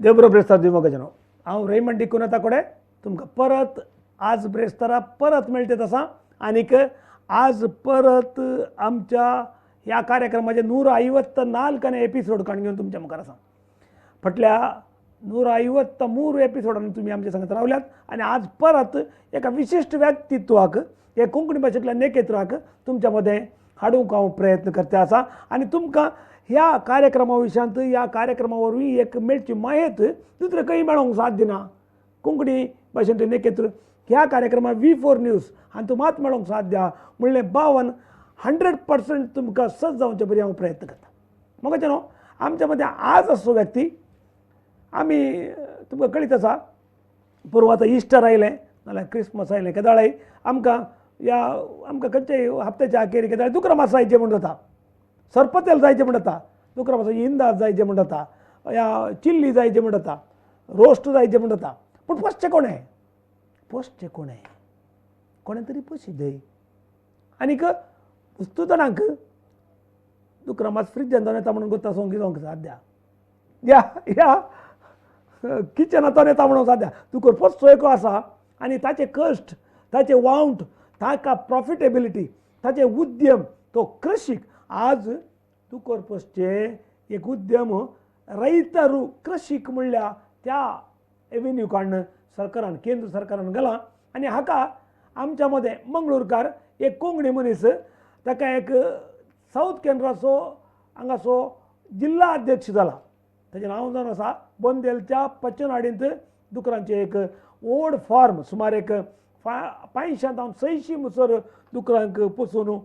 देवबरो ब्रेस्तार दिवगजनो हांव रेमंड डिकुनाता कोडे तुमकां परत आज ब्रेस्तारा परत मेळटे तसा आनीक आज परत आमच्या ह्या कार्यक्रमाचे 154 एपिसोड काडून घेवन तुमच्या मुखार आसा. फाटल्या 153 एपिसोडांनी तुमी आमच्या सांगत रावल्यात आनी आज परत एका विशिश्ट व्यक्तित्वाक एक कोंकणी भाशेंतल्या नेकेत्राक तुमच्या मदें हाडूंक हांव प्रयत्न करता आसा आनी तुमकां ह्या कार्यक्रमा विशयांत ह्या कार्यक्रमा वरवीं एक मेळची मायेत दुसरें खंय मेळोंक साध्य ना. कोंकणी भाशेंतले नेकेत्र ह्या कार्यक्रमाक V4 न्यूज हातूंत मेळोंक साध्य आहा म्हणलें बावन 100% तुमकां सज जावचे बरी हांव प्रयत्न करता. म्हाका न्हू आमच्या मदें आज असो व्यक्ती आमी तुमकां कळीत आसा पूर्व आतां इस्टर आयलें नाल्यार क्रिसमस आयलें केदाळय आमकां खंयच्याय हप्त्याच्या अखेरी केदाळ दुकरमास जायचें म्हण जाता, सरपतेल जायचें म्हण जाता, दुकरमास इंदास जायचें म्हण जाता, या चिल्ली जायचें म्हण जाता, रोस्ट जायचें म्हण जाता. पूण पोसचें कोणें तरी पयशे दय आनीक वस्तू जाणांक दुकरमास फ्रिजान जावन येता म्हणून गोत्ता सोंगी जावंक साध्या ह्या किचनांतल्यान येता म्हणून साध्या तुका पोसचो एक आसा आनी ताचे कश्ट ताचे वावंट ताका प्रॉफिटेबिलिटी ताचे उद्यम तो कृशीक आज दुकर पोसचे एक उद्यम रैतरू कृशीक म्हणल्या त्या एव्हेन्यू काडून सरकारान केंद्र सरकारान गेलां आनी हाका आमच्या मदें मंगळूरकार एक कोंकणी मनीस ताका एक साऊथ केंद्राचो हांगाचो जिल्ला अध्यक्ष जाला. ताचें नांव जावन आसा बोंदेलच्या पचनवाडींत दुकरांचे एक व्हड फार्म सुमार एक 500 मुसर दुकरांक पोसून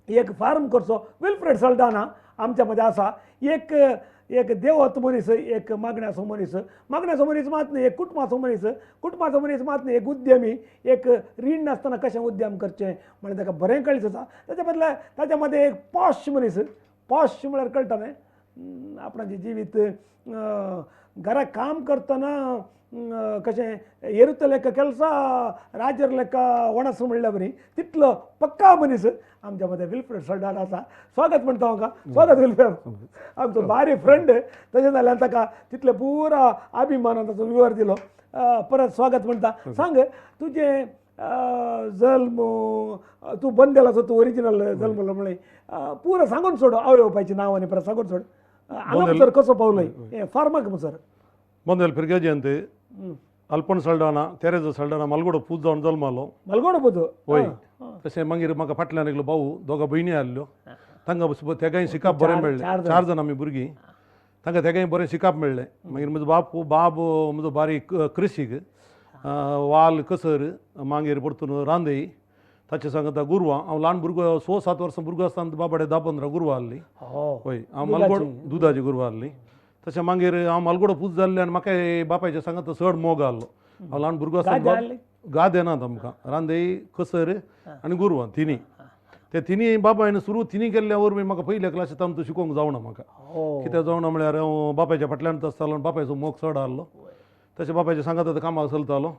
एक फार्म करचो विल्फ्रेड सल्डाना आमच्या मदें आसा. एक देवत मनीस, एक मागण्याचो मनीस मात न्ही, एक कुटुंबाचो मनीस मात न्ही, एक उद्यमी, एक रीण नासतना कशें उद्यम करचें म्हणून ताका बरें कळीत आसा. ताच्या मदें एक पॉश मनीस, पॉश म्हळ्यार कळटा न्ही आपणाचें जिवीत घरा काम करतना कशें एरुत लेख केल्सा राजर लेख वणस म्हणल्या बरी तितलो पक्का मनीस आमच्या मदें विल्फ्रेड सल्डाना आसा. स्वागत म्हणटा म्हाका. स्वागत विल्फ्रेड, आमचो भारी फ्रेंड. तशें जाल्यार ताका तितले पुरा अभिमानान ताचो विवर दिलो. परत स्वागत म्हणटा. सांग तुजें जल्म तूं बोंदेलाचो तूं ओरिजिनल जल्मलो म्हळें पुरो सांगून सोड आवय बापायचें नांव आनी परत सांगून सोड हांगा सर कसो पावलय हें फार्माक सर बोंदेल पिरगेजी अंत अल्पण सल्डाना तेरेजो सल्डाना मलगोड पूज जावन जल्मालो मलगोड पूज वय तशें मागीर म्हाका फाटल्यान एकलो भाऊ दोगा भयणी आहल्यो तांकां तेगाय शिकाप बरें मेळ्ळें. 4 जाण आमी भुरगीं तांकां तेगाय बरें शिकाप मेळ्ळें. मागीर म्हजो बाब म्हजो बारीक कृशीक वाल कसर मागीर परतून रांदय ताचे सांगता गुरवां. हांव ल्हान भुरगो 6-7 वर्सां भुरगो आसतना बाबाडे 10-15 गुरवां आहलीं. वय हांव मलगोड दुदाची गुरवां आहलीं. तशें मागीर हांव मलगोड पूज जाल्लें आनी म्हाका बापायच्या सांगता चड मोग आहलो. हांव ल्हान भुरगो आसतना गाद येनात आमकां रांदय कसर आनी गुरवां तिनी. ते तिनी बापायन सुरू तिनी केल्ल्या वरवीं म्हाका पयल्या क्लासींत आमचो शिकोवंक जावना म्हाका. कित्याक जावना म्हळ्यार हांव बापायच्या फाटल्यानच आसतालो आनी बापायचो मोग चड आहलो. तशें बापायच्या सांगात कामाक चलतालो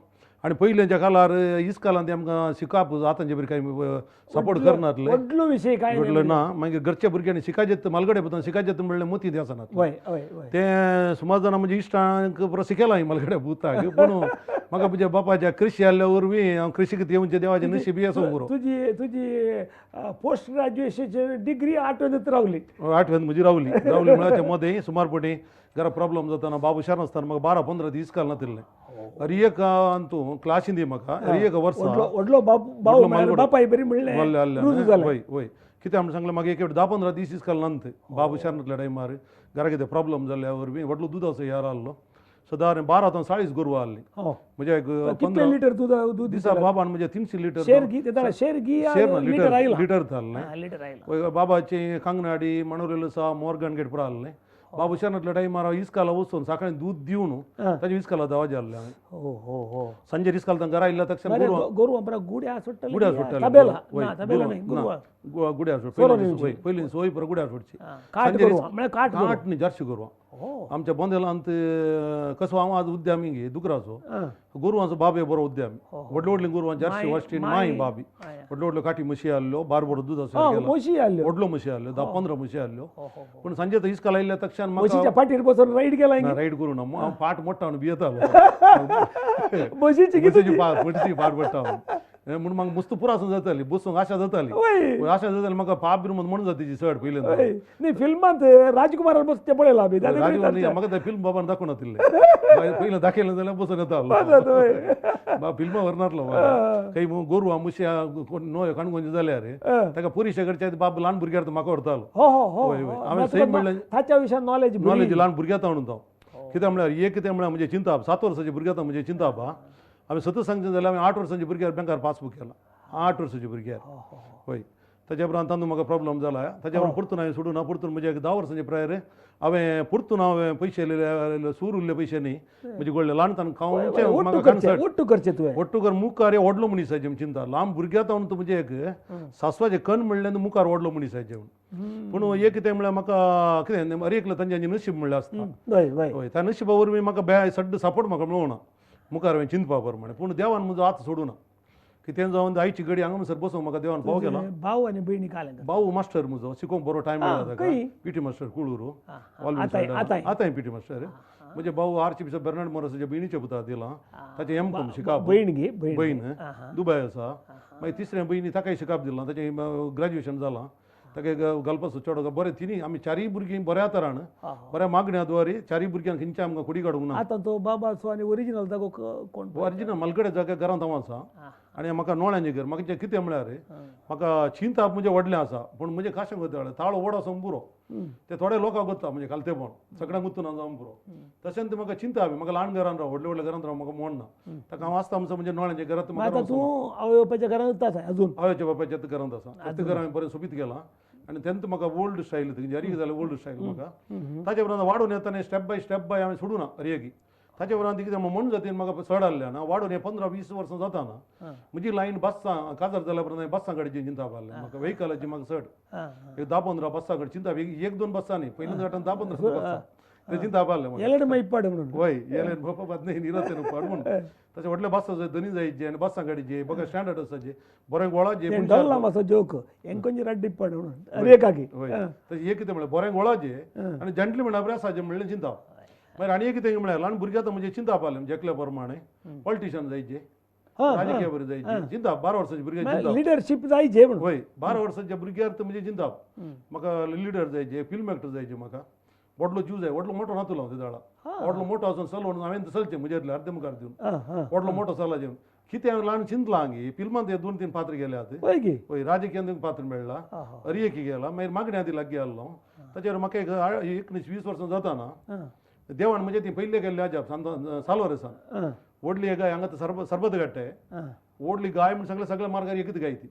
आनी पयलींच्या काळार इस्कालांत आमकां शिकप आतांचे भुरगे कांय सपोर्ट करनासले व्हडलो ना. मागीर घरच्या भुरग्यांनी शिकायचें मलगडे पसून शिकायचें म्हणलें मोती ते आसनात तें सुमार जाणां म्हणजे इश्टांक बरो शिकयलां मलगड्या भुताक. पूण म्हाका म्हज्या बापायच्या कृशी आसल्या वरवीं हांव कृशीक येवचें देवाचें नशीब आसूं बरो. तुजी पोस्ट ग्रॅज्युएशन डिग्री 8वेंत रावली. 8वेंत म्हजी रावली म्हळ्यार ते मदें सुमार पटी घरा प्रॉब्लम जाताना बाबू शार नासतना म्हाका 12-15 दीस इस्काल नातिल्लें. अरे एक तूं क्लासीन दी म्हाका अरे एक वर्सां वय वय कित्याक म्हण सांगलें म्हाका एक 10-15 दीस इस्काल नात बाबू शार नासल्या टायमार घरा कितें प्रॉब्लम जाल्ल्या वरवीं व्हडलो दुदाचो यार आहलो. सदां 12-40 गोरवां आहलीं. म्हणजे 15 लिटर दूद दिसा बाबान म्हणजे 300 लिटर लिटर जाल्लें. बाबाची कांगनाडी मणोरेलसा मोरगन गेट पुरो आहलें. बाबू शानातल्या टायमार इस्काला वचून सकाळी दूध दिवन ताच्या इस्काला दवा जाल्ले हांवें. सांजे इस्काल तांकां घरा येयल्या तक्षण गुड्या सुट्टाले पयलीं सोय पुरो गुड्या सुटची काट न्ही जर्शी गोरवां. आमच्या बोंदेलांत कसो हांव आज उद्यमी दुकराचो गोरवांचो बाबे बरो उद्यमी व्हडली व्हडली गोरवां जर्शी वाश्टी माय बाबी व्हडल्यो व्हडल्यो काठी म्हशी आहल्यो बारबर दूद म्हशी आल्यो व्हडल्यो म्हशी आहल्यो 10-15 म्हशी आहल्यो पूण सांजे तो इस्का लायल्या तक्षण म्हशीच्या पाठीर बसून राईड केला राईड करून हांव पाट मोडटा म्हणून भियेतालो म्हशीची पाट मोडटा म्हणून म्हाका मस्त पुरासून जाताली बसूंक आशा जाताली आशा जाताली म्हाका पाप बीन म्हणून जाताची चड पयलें न्ही फिल्मांत राजकुमार बसते पळयला आमी म्हाका ते फिल्म बाबान दाखोवन नातिल्लें पयलें दाखयलें जाल्यार बसून येतालो बाबा फिल्मा व्हरनासलो काही गोरवां मुश्या नो काणकोणचे जाल्यार ताका पुरीशे कडच्या बाब ल्हान भुरग्यार म्हाका व्हरतालो हांवें सैम म्हणलें ताच्या विशयान नॉलेज ल्हान भुरग्यां म्हणून तो कित्याक म्हळ्यार एक कितें म्हळ्यार म्हणजे चिंता 7 वर्साचे भुरग्यां म्हणजे चिंता हांवें सतत सांगचें जाल्यार हांवें 8 वर्सांच्या भुरग्यार बँकार पासबूक केला 8 वर्साच्या भुरग्यार होय ताच्या उपरांत तांदूळ म्हाका प्रॉब्लम जाला ताच्या उपरांत परतून हांवें सोडून परतून म्हणजे 10 वर्सांचे प्रायर हांवें परतून हांवें पयशे सूर उरले पयशे न्ही म्हणजे गोडले ल्हानतान खावचे ओट्टू करचे तुवें ओट्टू कर मुखार व्हडलो मनीसाचें चिंता ल्हान भुरग्यां तावन तूं म्हणजे एक सासवाचें कण म्हणलें मुखार व्हडलो मनीसाचें पूण एक कितें म्हळ्यार म्हाका कितें अरे एकलो तांचें नशीब म्हणलें आसता होय त्या नशिबा वरवीं म्हाका सड्ड सपोर्ट म्हाका मेळूना मुखार हांवें चिंतपा प्रमाणे पूण देवान म्हजो हात सोडूना कितें जावन आयची घडी हांगा म्हणसर बसूंक म्हाका देवान फाव केला भाऊ आनी भयणी काल भाऊ मास्टर म्हजो शिकोवंक बरो टायम मेळ्ळा ताका पीटी मास्टर कुळूरू आतांय पीटी मास्टर म्हणजे भाऊ आर्चबिशप बेर्नार्ड मोरासाच्या भयणीच्या पुता दिला ताचे एम.कॉम शिकाप भयण दुबय आसा मागीर तिसऱ्या भयणी ताकाय शिकाप दिला ताचें ग्रॅज्युएशन जालां ताका घालपाचो चेडो बरें तिनी आमी चारीय भुरगीं बऱ्या तरान बऱ्या मागण्या द्वारे चारीय भुरग्यांक खंयच्या आमकां कुडी काडूंक ना आतां तो बाबा आसो आनी ओरिजिनल जागो कोण ओरिजिनल मलगडे जाग्या घरांत हांव आसा आनी म्हाका नोळ्यांचें घर म्हाका कितें म्हळ्यार म्हाका चिंता म्हणजे व्हडलें आसा पूण म्हणजे काशें करता ताळो व्हड आसा पुरो ते थोडे लोकांक करता म्हणजे खालतेपण सगळ्यांक गुंतून जावन पुरो तशें म्हाका चिंता हांवें म्हाका ल्हान घरान राव व्हडल्या घरांत राव म्हाका मोडना ताका हांव आसता म्हणजे नोळ्यांच्या घरांत आतां तूं आवय बापायच्या घरांत आसा अजून आवयच्या बापायच्या घरांत आसा ते घर हांवें बरें सोबीत केलां आनी तेन्ना म्हाका ओल्ड स्टायल जरी जाल्यार ओल्ड स्टायल म्हाका ताचे उपरांत वाडून येताना स्टेप बाय हांवें सोडूना अरेगी ताचे उपरांत कितें म्हणून जातीन म्हाका चड आहलें ना वाडून हे 15-20 वर्सां जाता ना म्हजी लायन बसां काजार जाल्या उपरांत हांवें बसां गाडयेची चिंता पारलें म्हाका व्हेकलाची म्हाका चड एक 10-15 बसां गाडी चिंता 1-2 बसां न्ही पयलीं गाठान 10-15 बसां ते चिंता पारलें हय येलेन बाबा न्ही निरतेन पाड म्हणून तशें व्हडले बस धनी जायचे आनी बसां गाडीचे बघा स्टँडर्ड आसाचे बरें गोळाचे मातसो जोक हेंकोंची राड्डी पड म्हणून अरे काकी तशें एक कितें म्हळ्यार बरें गोळाचे आनी जंटली म्हणल्यार बरें आसाचे म्हणलें चिंता मागीर आनी एक कितें म्हळ्यार ल्हान भुरग्यां म्हणजे चिंता पारलें जेकल्या प्रमाणे पॉलिटिशियन जायचे राजकीय बरें जायचे चिंता 12 वर्साचे भुरग्यां लिडरशीप जायचे होय 12 वर्साच्या भुरग्यार म्हणजे चिंता म्हाका लिडर जायचे फिल्म एक्टर जायचे म्हाका व्हडलो जीव जाय व्हडलो मोठो नातुलो हांव ते दाळा व्हडलो मोठो आसून चलोवन हांवें चलचें म्हजे अर्दे मुखार दिवन व्हडलो मोठो चलाचे कितें हांवें ल्हान चिंतलां हांगी फिल्मांत 2-3 पात्र गेल्यात होय राजकीयांत पात्र मेळ्ळा अरियेकी गेला मागीर मागण्या ती लागीं आहलो ताचेर म्हाका एक 19-20 वर्सां जाताना देवान म्हणजे ती पयले गेल्ले अजाप सालवारेसान व्हडली गाय हांगा सरबत घाट्टाय व्हडली गाय म्हण सगळ्या मार्गार एकच गाय ती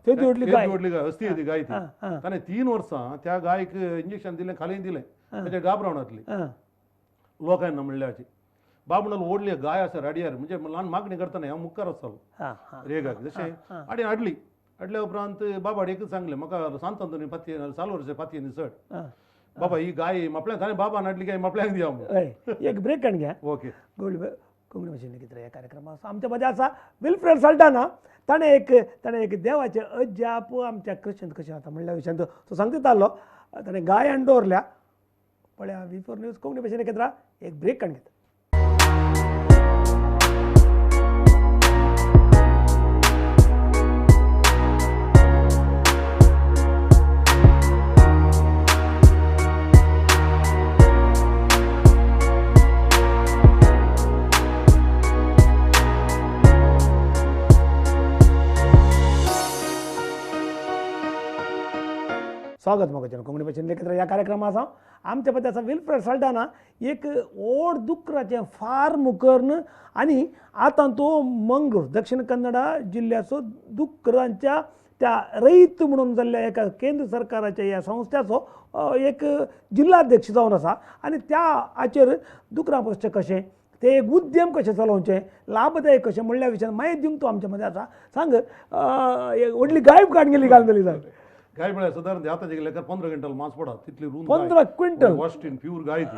व्हडली गाय असती ती गाय ती ताणें 3 वर्सां त्या गायक इंजेक्शन दिलें खालें दिलें ताचें गाबरावणातली लोकांना म्हणलें हाची बाब म्हणून व्हडली गाय आसा राडयार म्हणजे ल्हान मागणी करतना हांव मुखार आसतालो रेगाक जशें आनी हाडल्या उपरांत बाबा एकच सांगलें म्हाका सांतांतोनी पातये सालवारचे पातये चड बाबा ही गाय मापल्याक ताणें बाबान हाडली गाय मापल्याक दिया एक ब्रेक काण घ्या ओके कोंकणी भाशेन कितें ह्या कार्यक्रमात आमच्या मदें आसा विल्फ्रेड सल्टाना ताणें एक देवाचे अजाप आमच्या क्रिश्चन कशें जाता म्हणल्या विशयान तो सांगता ताणें गाय हाडून दवरल्या पळया V4 न्यूज कोंकणी भाशेन केंद्रा एक ब्रेक काण घेता स्वागत मग कोंकणी भाशेन लेखित ह्या कार्यक्रमात आमच्या मध्य आसा विल्फ्रेड सल्टाना एक व्हड दुकराचें फार्म करन आनी आतां तो मंगळूर दक्षिण कन्नडा जिल्ल्याचो दुकरांच्या त्या रईत म्हणून जाल्ल्या एका केंद्र सरकाराच्या ह्या संस्थेचो एक जिल्लाध्यक्ष जावन आसा आनी त्या हाचेर दुकरां पोसचें कशें ते एक उद्यम कशें चलोवचें लाभदायक कशें म्हणल्या विशयान माहिती दिवंक तूं आमच्या मदें आसा सांग व्हडली गाय काडून गेली घालतली जाय गाय म्हळ्यार सादारण आतांचे गेल्यार 15 क्विंटल मांस पडा तितली रूंद 15 क्विंटल वॉस्टीन प्यूर गाय ती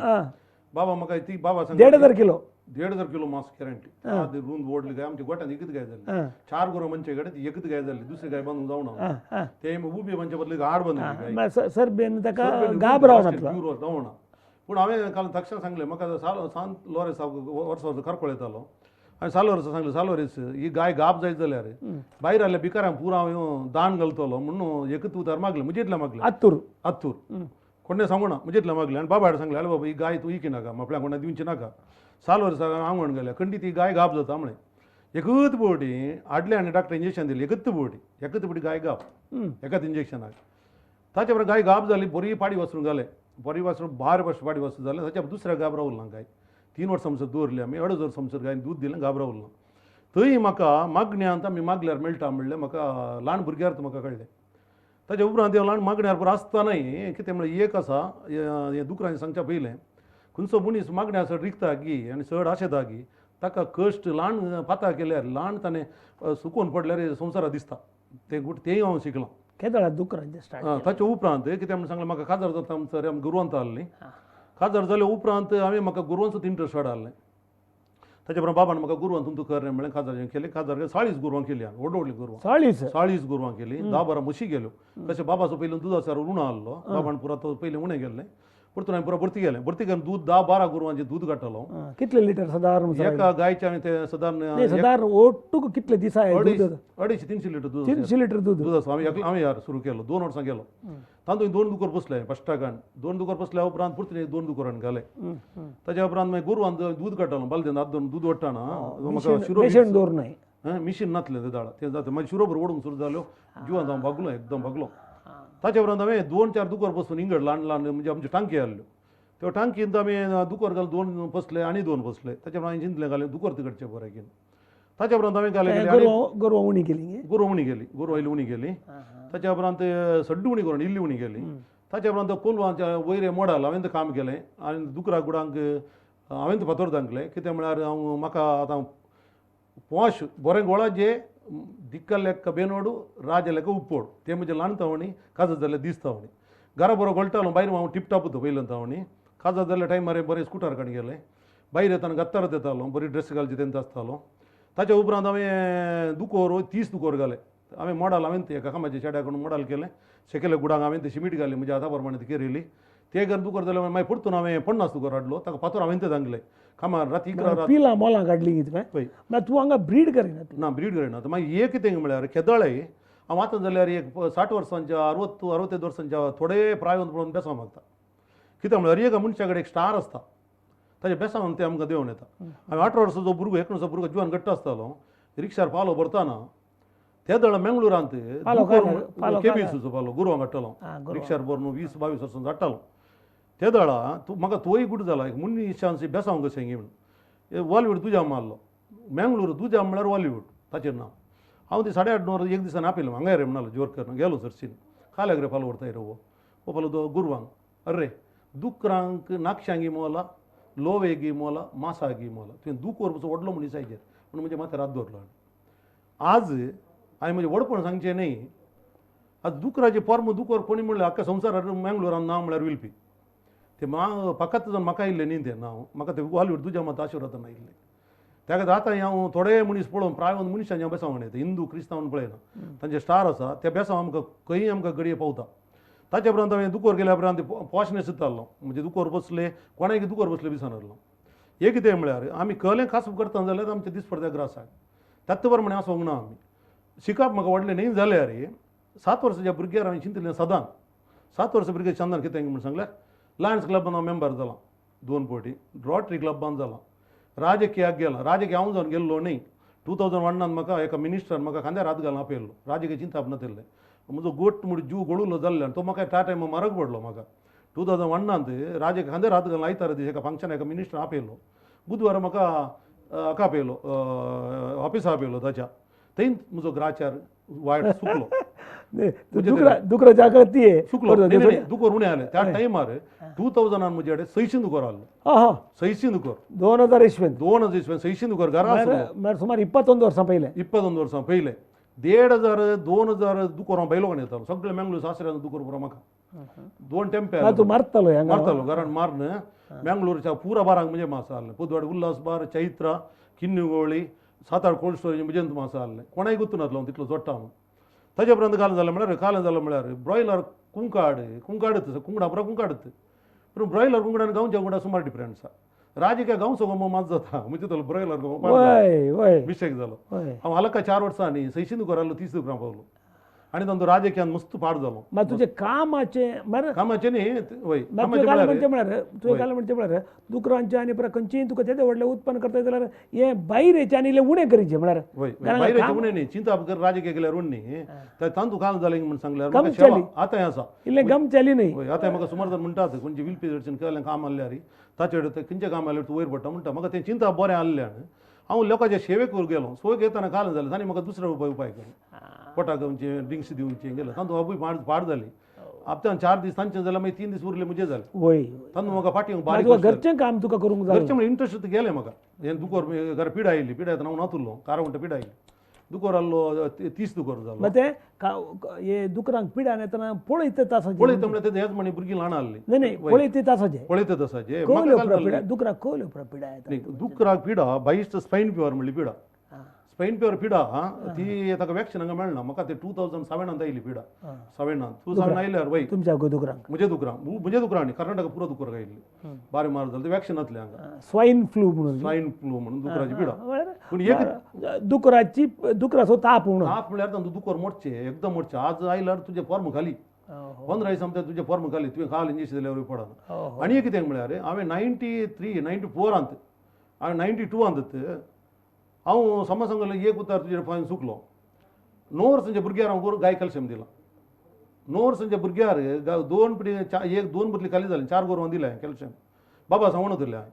बाबा म्हाका ती बाबा सांग 1,500 किलो 1,500 किलो मांस गॅरंटी आधी रुंद ओढली गाय आमच्या गोट्यात एकच गाय झाली 4 गुरं म्हणजे कडे एकच गाय झाली दुसरी गाय बांधून जाऊन ते उभी म्हणजे बदली आड बांधली सर बेन ताका घाबराव जाऊन पूण हांवें काल तक्षण सांगलें म्हाका सांत लोरेस वर्स वर्स करकोळ येतालो हांवें सालोरेस सांगलें सालोरेस ही गाय गाप जायत जाल्यार भायर आल्या भिकाऱ्यांक पुरो हांव दान घालतलो म्हणून एकच उतार मागलें म्हजेतलें मागलें आत्तूर कोणे सांगू ना म्हजेतलें मागलें आनी बाबा सांगलें अरे बाबा ही गाय तूं इकी नाका आपल्या कोणा दिवची नाका सालोरेस आंगवण गेल्या खंडीत ही गाय गाप जाता म्हणे एकच बोटी आडले आनी डॉक्टर इंजेक्शन दिलें एकच बोटी गाय गाप एकाच इंजेक्शनाक ताचे बरोबर गाय गाप जाली बरी पाडी वचून घालें बरी वचून 12 वर्स पाडी वचून जालें ताच्या दुसऱ्या गाब रावल ना गाय 3 वर्सां समसर दवरली आमी 2.5 वर्सां समसर गायन दूद दिलें गाब रावल ना थंय म्हाका मागण्यांत आमी मागल्यार मेळटा म्हणलें म्हाका ल्हान भुरग्यार म्हाका कळ्ळें ताच्या उपरांत ल्हान मागण्यार पुरो आसतनाय कितें म्हणल्यार एक आसा हें दुकरांनी सांगच्या पयलें खंयचो मनीस मागण्या चड रिकता गी आनी चड आशेता गी ताका कश्ट ल्हान पाता केल्यार ल्हान ताणें सुकोवन पडल्यार संवसारांत दिसता तेंय हांव शिकलां केदळा दुकरांचे स्टार्ट ताच्या उपरांत कितें म्हण सांगलें म्हाका काजार जाता आमचो आमी गुरवंत आहली काजार जाले उपरांत हांवें म्हाका गुरवांचो इंट्रस्ट वाडले ताच्या बरोबर बाबान म्हाका गुरवां तूं कर म्हणलें काजार केलें काजार 40 गुरवां केली हांवें व्हडली गुरवां 40 गुरवां केली 10-12 म्हशी गेल्यो कशें बाबाचो पयलीं दुदाचो उणो आहलो बाबान पुरो तो पयलीं उणें गेल्लें परतून हांवें पुरो भरती गेलें दूद 10-12 गुरवांचें दूद काडटालो कितले लिटर सादारण एका गायचे हांवें ते सादारण ओट्टूक कितले दिसा 250-300 लिटर दूद 300 लिटर दूद दुदाचो हांवें यार सुरू केलो 2 वर्सां गेलो तातूंत 2 दुकर बसले फस्टाकान 2 दुकर बसल्या उपरांत परतून 2 दुकरांनी घाले ताच्या उपरांत मागीर गुरवान दूद काडटालो बालदेन आदोन दूद ओडटाना म्हाका शिरो दवरनाय मिशीन नातलें ते दाळा ते जाता मागीर शिरोभर ओडूंक सुरू जाल्यो जिवांत हांव भागलो एकदम भागलो ताच्या उपरांत हांवें 2-4 दुकर बसून इंगड ल्हान म्हणजे आमचे टांकी आहल्यो त्यो टांकींत हांवें दुकर घाल 2 बसले आनी 2 बसले ताच्या उपरांत हांवें चिंतलें घालें दुकर तिकडचे बरें घेवन ताच्या उपरांत हांवें घालें गोरवां उणी केली गोरवां इल्ली उणी गेली ताच्या उपरांत सड्डी उणी करून इल्ली उणी गेली ताच्या उपरांत कोलवांच्या वयरे मोडाल हांवें तें काम केलें आनी दुकरा गुडांक हांवें तें फातर दांगलें कितें म्हळ्यार हांव म्हाका आतां पोश बरें गोळाचे दिक्कल लेक्क बेनोडू राज लेक्क उप्पोड ते म्हणजे ल्हान तावणी काजत जाल्यार दीस तावणी घरा बरो गळटालो भायर हांव टिपटाप उरता पयलें तावणी काजत जाल्या टायमार बरें स्कुटर काडून गेलें भायर येताना गत्तारत येतालो बरी ड्रेस घालची तेन्ना आसतालो ताच्या उपरांत हांवें दुकोर 30 दुकोर घाले हांवें मॉडल हांवें एका कामाच्या चेड्याकडून मॉडल केलें शेकेले गुडांक हांवें ते शिमीट घाली म्हणजे आतां प्रमाणे ती केरेली ते घर दुकर जाल्यार मागीर परतून हांवें 50 दुकर हाडलो ताका फातर हांवें ते दांगले कामार राती 11 पिला मोलां काडली पळय मागीर तूं हांगा ब्रीड करिना ना ब्रीड करिना मागीर एक कितें म्हळ्यार केदळे हांव आतां जाल्यार एक 60 वर्सांच्या 60-65 वर्सांच्या थोडे प्रायवंत पळोवन बेसांव मागता कित्याक म्हळ्यार एक मनशां कडेन एक स्टार आसता ताचे बेसांव ते आमकां देंवन येता हांवें 18 वर्साचो भुरगो 19 वर्साचो भुरगो जुवान घट्ट आसतालो रिक्षार पालो भरताना त्या दळ मेंगळुरांत केबीसीचो पालो गुरवां काडटालो रिक्षार भरून 20-22 वर्सांचो हाडटालो त्या दळा म्हाका तोय गुट जाला एक मनशांची बेसांव कशें गी म्हणून वॉलिवूड दुजाम मारलो मेंगळूर दुजाम म्हळ्यार वॉलिवूड ताचेर नांव हांव ती 8:30 एक दिसान आपयलो हांगा रे म्हणलो जोरकर गेलो सरशीन खाल्याक रे पालो व्हरताय रे वो पालो गुरवांक अरे दुकरांक नाक्षांगी मोला लोवेगी मोला मासागी मोला तुवें दूक व्हरपाचो व्हडलो मनीस आयजेर पूण म्हणजे माथ्यार हात दवरलो आज हांवें म्हणजे व्हडपण सांगचें न्ही आज दुकराचें पर्म दुकर कोणी म्हणलें आख्या संवसारांत मेंगळुरान नांव म्हळ्यार विलपी ते फकत म्हाका येयल्लें न्ही तें नांव म्हाका तें हॉलिवूड तुज्या मात आशिर्वादान आयिल्लें त्या खातीर आतां हांव थोडे मनीस पळोवन प्रायवंत मनशांचे हांव बेसांव येता हिंदू क्रिस्तांवान पळयना तांचे स्टार आसा त्या बेसांव आमकां खंयी आमकां गडये पावता ताच्या उपरांत हांवें दुकोर गेल्या उपरांत पॉशनेस जातालो म्हणजे दुकोर बसले कोणाय दुकोर बसले विसरलो एक कितें म्हळ्यार आमी कलें कासब करता जाल्यार आमचे दिसपट्ट्या ग्रासाक त्याच प्रमाणे आसूंक ना आमी शिकप म्हाका व्हडलें न्ही जाल्यार 7 वर्साच्या भुरग्यार हांवें चिंतलें सदांच 7 वर्सां भुरगे चंदान कितें म्हणून सांगल्यार लायन्स क्लबान हांव मेंबर जाला 2 फावटी रोटरी क्लबान जाला राजकीयाक गेला राजकीय हांव जावन गेल्लो न्ही 2001 म्हाका एका मिनिस्टरान म्हाका खांद्यार हात घालून आपयल्लो राजकीय चिंताप नाशिल्लें म्हजो गोट म्हूण जीव गळुलो जाल्ल्यान तो म्हाका त्या टायमार म्हारग पडलो म्हाका 2001 राजकीय खांद्यार हात घालून आयतार दीस एका फंक्शन एका मिनिस्टर आपयलो बुधवार म्हाका हाका आपयलो ऑफिसा आपयलो ताच्या थंय म्हजो ग्राचार वायट सुकलो दुकरा जागा ती सुकलो दुकोर उणें जालें त्या टायमार 2000 म्हजे कडेन 600 दुकोर आहलो 600 दुकोर 2000 इसवेंत 600 दुकोर घरा सुमार 21 वर्सां पयलें 21 वर्सां पयलें 1,500 2,000 दुकोरां बैलोगण येतालो सगळे मँगलोर सासऱ्यान दुकोर पुरा म्हाका 2 टेंपे तूं मारतलो हांगा मारतालो कारण मारन मँगलोरच्या पुरा बारांक म्हणजे मासा आहले पुदवाड उल्हास बार चैत्रा किन्नुगोळी 7-8 कोल्ड स्टोरेज म्हणजे मासा आहले कोणाय गुर्तुनातलो तितलो जोडटा म्हणून ताजे उपरांत काल जालें म्हळ्यार काल जालें म्हळ्यार ब्रॉयलर कुंकाडत कुंकडा पुरा कुंकाडत पूण ब्रॉयलर कुंकडान गांवच्या कुंकडा सुमार डिफरंस आसा राजकीय गांव सगळो मात जाता म्हणजे तो ब्रॉयलर मिस्टेक जालो हांव हालका 4 वर्सांनी 600 दुकोरालो 30 दुकोरां पावलो आनी तांचो राजकीयान मस्त पाड जालो मागीर तुजें कामाचें कामाचें न्ही वय तुवें काल म्हणचें म्हळ्यार दुकरांचें आनी परत खंयचीय तुका तेदे व्हडलें उत्पन्न करता जाल्यार हें भायरेचें आनी इल्लें उणें करीचें म्हळ्यार वय भायरेचें उणें न्ही चिंता कर राजकीय केल्यार उण न्ही तांतू काल जालें म्हण सांगल्यार आतां आसा इल्लें गम चली न्ही वय आतां म्हाका सुमार जाण म्हणटात खंयचे विलपी दर्शन केलें काम आसल्यार ताचे खंयचें काम आसल्यार तूं वयर पडटा म्हणटा म्हाका तें चिंता बरें आसल्यान हांव लोकांच्या सेवेक गेलो सोयक येताना काल जालें तांणी म्हाका दुसरो उपाय केलो पोटाक ड्रिंक्स दिवचे गेलो तांतू बाबूय पाड जाली हप्त्यान 4 दीस तांचे जाल्यार मागीर 3 दीस उरले म्हणजे जालें वय तांतू म्हाका फाटीं बारीक घरचें काम तुका करूंक जाय घरचें म्हणजे इंट्रस्ट गेलें म्हाका हें दुकोर घरा पिडा आयली पिडा येतना हांव नातुरलो कारा म्हणटा पिडा आयली दुकोर आहलो 30 दुकोर जालो मागीर तें हे दुकरांक पिड्यान येतना पळयता तासाचें पळयता म्हळ्यार हेच म्हणे भुरगीं ल्हान आहलीं नाही पळयता तासाचें पळयता तसाचें दुकराक कळ्यो पिड्या येता दुकराक पिडा बाईस्ट स्पायन प्युअर म्हणली पिडा स्पायन प्युअर पिडा ती ताका वॅक्सिन हांगा मेळना म्हाका ते 2007 आयली पिडा 2007 आयल्यार वय तुमच्या दुकरांक म्हणजे दुकरां न्ही कर्नाटका पुरो दुकर आयिल्ली बारे मार जालें ते वॅक्सिन घातलें हांगा स्वायन फ्लू म्हणून दुकराची पिडा पूण दुकराची दुकराचो ताप म्हळ्यार तांतू दुकोर मोडचें एकदम मोडचें आज आयल्यार तुजें फॉर्म खाली 15 दीस समजा तुजें फॉर्म खाली तुवें खाल इंजेक्शन दिल्यार पडना आनी एक कितें म्हळ्यार हांवें 93 94 अंत हांवें 92 अंत हांव समज सांगलो एक उतार तुजेर फायन चुकलो 9 वर्सांच्या भुरग्यार हांव गाय कॅल्शियम दिला 9 वर्सांच्या भुरग्यार 2 पिडी 1 2 बटली खाली जाली 4 गोरवां दिलें कॅल्शियम बाबा सांगून दिलें हांवें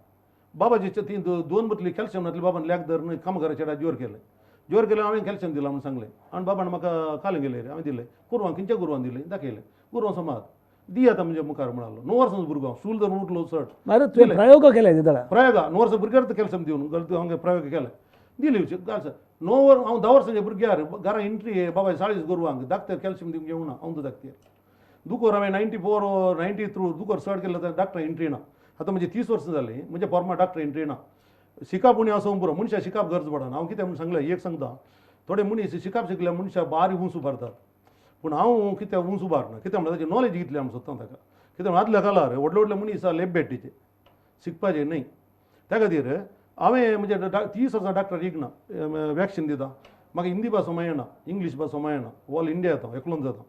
बाबाची ती 2 बटली कॅल्शियम घातली बाबान लॅक धरून कामगारा चेडा जोर केलें हांवें कॅल्शियम दिला म्हणून सांगलें आनी बाबान म्हाका कालें गेलें हांवें दिलें गोरवां खंयच्या गोरवां दिलें दाखयलें गोरवां समाज दी आतां म्हणजे मुखार म्हणालो 9 वर्सांचो भुरगो स्टूल धरून उठलो चड प्रयोग केले प्रयोग 9 वर्सां भुरग्यार कॅल्शियम दिवन हांवें प्रयोग केले दिली गाल 9 हांव 10 वर्सांच्या भुरग्यार घरा एंट्री बाबा 40 गोरवांक धाकटे कॅल्शियम दिवंक येवना हांव तो धाकटे दुकोर हांवें 94 93 दुकोर चड केलो तर डॉक्टर एंट्री ना आतां म्हणजे 30 वर्सां जालीं म्हणजे फॉर्मा डॉक्टर एंट्री ना शिकाप उणी आसूं पुरो मनशां शिकाप गरज पडना हांव कितें म्हूण सांगलें एक सांगता थोडे मनीस शिकाप शिकल्या मनशां बारी उंच उबारतात पूण हांव कित्या उंच उबारना कित्याक म्हळ्यार ताची नॉलेज घेतली आमी सोदता ताका कित्याक आदल्या काळार व्हडले मनीस लेप बेट्टीचे शिकपाचें न्हय त्या खातीर हांवें म्हणजे 30 वर्सां डॉक्टर एक ना वॅक्सिन दिता म्हाका हिंदी भासो मेळना इंग्लीश भासो मेळना ऑल इंडिया येता एकलोन जाता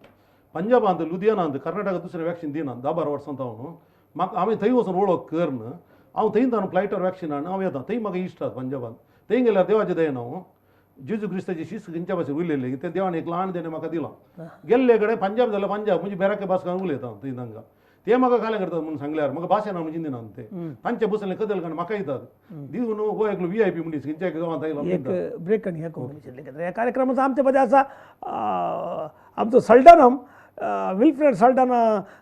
पंजाबांत लुधियानांत कर्नाटका दुसरें वॅक्सिन दिना 10-12 वर्सांत हांव न्हू म्हाका हांवें थंय वचून वळख कर न्हू हांव थंय ताणें फ्लायटार वॅक्सिन हाडून हांव येता थंय म्हाका इश्ट आसा पंजाबांत थंय गेल्यार देवाचें दयेन हांव जेजू क्रिस्ताची शिस्त खंयच्या भाशेन उलयलें ते देवान एक ल्हान देणें म्हाका दिलां गेल्ले कडेन पंजाब जाल्यार पंजाब म्हणजे बेराके भास उलयता थंय तांकां ते म्हाका कालें करतात म्हणून सांगल्यार म्हाका भाशेन हांव म्हणजे दिना ते तांचे बसले कदल कारण म्हाका येतात दिवन हो एकलो VIP मनीस खंयच्या गांवांत आयलो एक ब्रेक आणि ह्या कार्यक्रमाचा आमच्या मध्ये असा आमचो सल्टानम विल्फ्रेड सल्टाना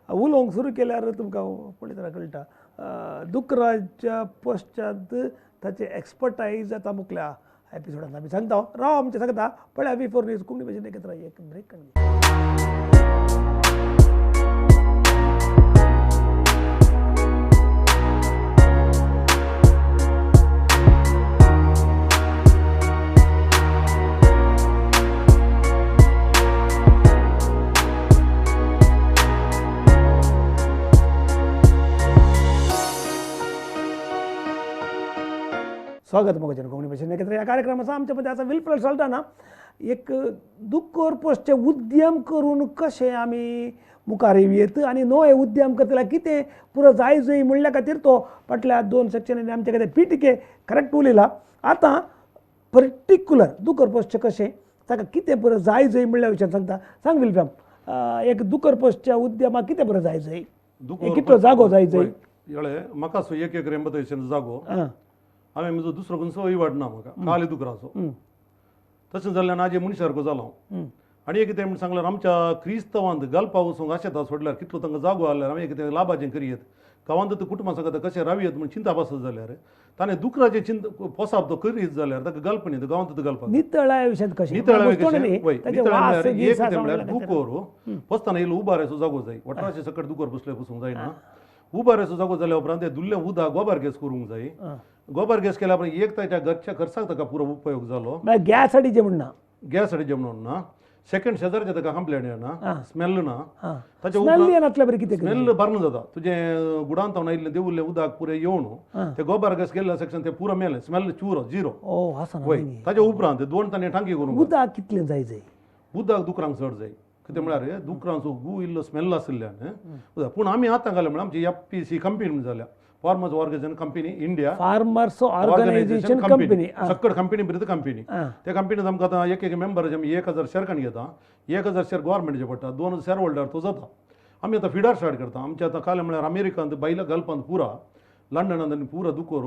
उलोवंक सुरू केल्यार तुमकां पळयतना कळटा दुकराच्या पश्चात ताचे एक्सपर्टायज आतां मुखल्या एपिसोडांत आमी सांगता राव आमचे सांगता पळया बिफोर न्यूज कोंकणी भाशेन एकत्र एक ब्रेक स्वागत मग कोंकणी भाशेन एकत्र ह्या कार्यक्रमाचा आमच्यामध्ये असा विल्फ्रेड सल्टाना एक दुकोर पोस्टचे उद्यम करून कशे आमी मुखार येवयेत आनी नवे उद्यम करतल्या कितें पुरो जाय जय म्हणल्या खातीर तो फाटल्या 2 सेक्शनांनी आमचे कडेन पिटीके करेक्ट उलयला आतां पर्टिक्युलर दुकोर पोस्टचे कशें ताका कितें पुरो जाय जय म्हणल्या विशयान सांगता सांग विल्फ्रेड एक दुकोर पोस्टच्या उद्यमाक कितें पुरो जाय जय कितलो जागो जाय जय म्हाका 1 एकर 80 जागो हांवें म्हजो दुसरो खंयचो वयवाट ना म्हाका खाली दुकराचो तशें जाल्यार आजे मनीस सारको जालो आनी एक कितें म्हण सांगल्यार आमच्या क्रिस्तवांत घालपा वचूंक आशेता सोडल्यार कितलो तांकां जागो आहल्यार हांवें कितें लाभाचें करियेत गांवांत कुटुंबां सांगता कशें रावयेत म्हण चिंता बसत जाल्यार ताणें दुकराचें चिंत पोसाप तो करीत जाल्यार ताका घालप न्ही गांवांत घालपाक नितळ्या विशयात कशें नितळ ताचे वास एक गिस ते म्हळ्यार आसा दुकोर पोसतना इल्लो उबाराचो जागो जाय वट्राचे सकट दुकोर बसले बसूंक जायना उबाराचो जागो जाल्या उपरांत ते दुल्लें उदक गोबर गॅस करूंक जाय गोबर गॅस केल्या उपरांत एक ताच्या घरच्या खर्चाक ताका पुरो उपयोग जालो म्हळ्यार गॅस हाडीचे म्हणना गॅस हाडीचे म्हणून ना सेकंड शेजारचे ताका कंप्लेंट येना स्मेल ना ताच्या स्मेल येनातल्या बरें कितें स्मेल बरें जाता तुजें गुडांत आयिल्लें देवुल्लें उदक पुरें येवन ते गोबर गॅस केल्ल्या सेक्शन ते पुरो मेलें स्मेल चुरो झिरो ओ आसा वय ताच्या उपरांत 2 तांणी टांकी करूंक उदक कितलें जाय उदक दुकरांक चड जाय कितें म्हळ्यार दुकरांचो गू इल्लो स्मेल आशिल्ल्यान पूण आमी आतां घाले म्हळ्यार आमची FPC कंपनी जाल्या farmers organization company India farmers organization company सकट कंपनी बरी कंपनी त्या कंपनीत आमकां आतां एक मेंबर आमी 1000 शेअर काणी घेता 1000 शेअर गव्हर्मेंटचे पडटा 2 शेअर होल्डर तो जाता आमी आतां फिडर स्टार्ट करता आमचे आतां काल म्हळ्यार अमेरिकांत बायला घालपांत पुरा लंडनांत आनी पुरा दुकोर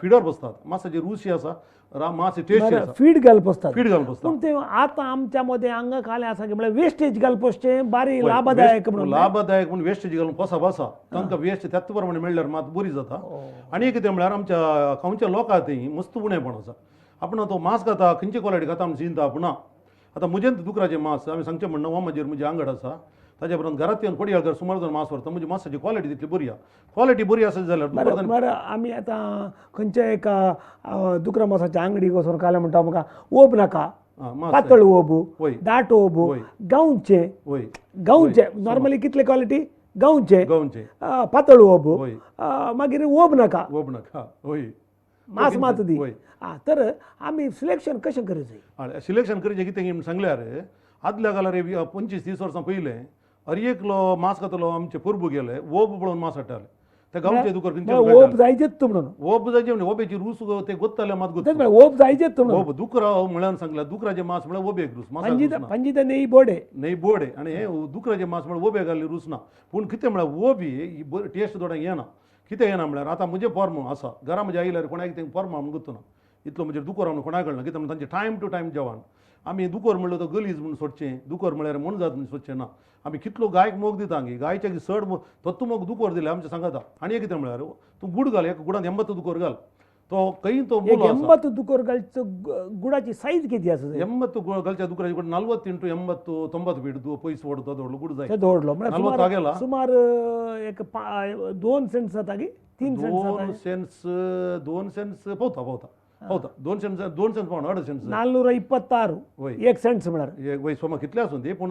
फिडर बसतात मातशें रुची आसा मातशें टेस्टी आसा फीड घालप आसतात फीड घालप आसता पूण ते आतां आमच्या मध्ये हांगा काले आसा की म्हळ्यार वेस्टेज घालप आसचें बारी लाभदायक म्हणून लाभदायक म्हणून वेस्टेज घालून पोसाप आसा तांकां वेस्ट त्याच प्रमाणे मेळ्ळ्यार मात बरी जाता आनी कितें म्हळ्यार आमच्या गांवच्या लोकांक थंय मस्त उणेपण आसा आपण तो मांस खाता खंयची क्वॉलिटी खाता म्हणून चिंता पूण आतां म्हजें दुकराचें मांस आमी सांगचें म्हणना हो म्हजें आंगड आसा ताच्या उपरांत घरांत येवन पडयाळ कर सुमार जर मांस व्हरता म्हणजे मांसाची क्वॉलिटी तितली बरी आहा क्वॉलिटी बरी आसत जाल्यार बरं आमी आतां खंयच्या एका दुकरा मांसाच्या अंगडीक वचून काले म्हणटा म्हाका ओब नाका पातळ ओब दाट ओब गांवचे नॉर्मली कितले क्वॉलिटी गांवचे पातळ ओब मागीर ओब नाका होय मांस मात दी तर आमी सिलेक्शन कशें करचें सिलेक्शन करचें कितें सांगल्यार आदल्या काळार 25-30 वर्सां पयलें हर एकलो मांस खातलो आमचे पुरबू गेले ओब पळोवन मांस हाडटाले ते गांवचे दुकर ओब जायचेच म्हणून ओब जायचे म्हणजे ओबेची रूस ते गोत्ताले मात गोत ओब जायचेच म्हणून ओब दुकरा म्हळ्यार सांगल्यार दुकराचे मांस म्हळ्यार ओबेक रूस पंजीत नेई बोडे न्हय बोडे आनी हे दुकराचे मांस म्हळ्यार ओबे घाल्ले रूस ना पूण कितें म्हळ्यार ओबी ही टेस्ट थोड्यांक येना कितें येना म्हळ्यार आतां म्हजें फॉर्म आसा घरा म्हज्या आयल्यार कोणाक तें फॉर्म म्हणून गुत्तो ना इतलो म्हणजे दुकोर म्हणून कोणाक कळना कितें तांचे टायम टू टायम जेवण आमी दुकोर म्हणलो तो गलीज म्हणून सोडचें दुकोर म्हळ्यार मन जात म्हणून सोदचें ना आमी कितलो गायक मोग दिता गे गायच्या चड तत्व मोग दुकोर दिले आमचे सांगाता आनी कितें म्हळ्यार तूं गुड घाल एक गुडांत 80 दुकोर घाल तो खंय तो 80 दुकोर घालचो गुडाची सायज किती आसा 80 घालच्या दुकराची 40 × 80 90 फीट पयस व्हडतो दवडलो गुड जाय दवडलो म्हळ्यार सुमार एक 2 सेंट्स जाता की 3 सेंट्स पावता 2 सेंट्स पावना 2.5 सेंट्स 426 1 सेंट्स म्हळ्यार वय सोमा कितले आसूं ती पूण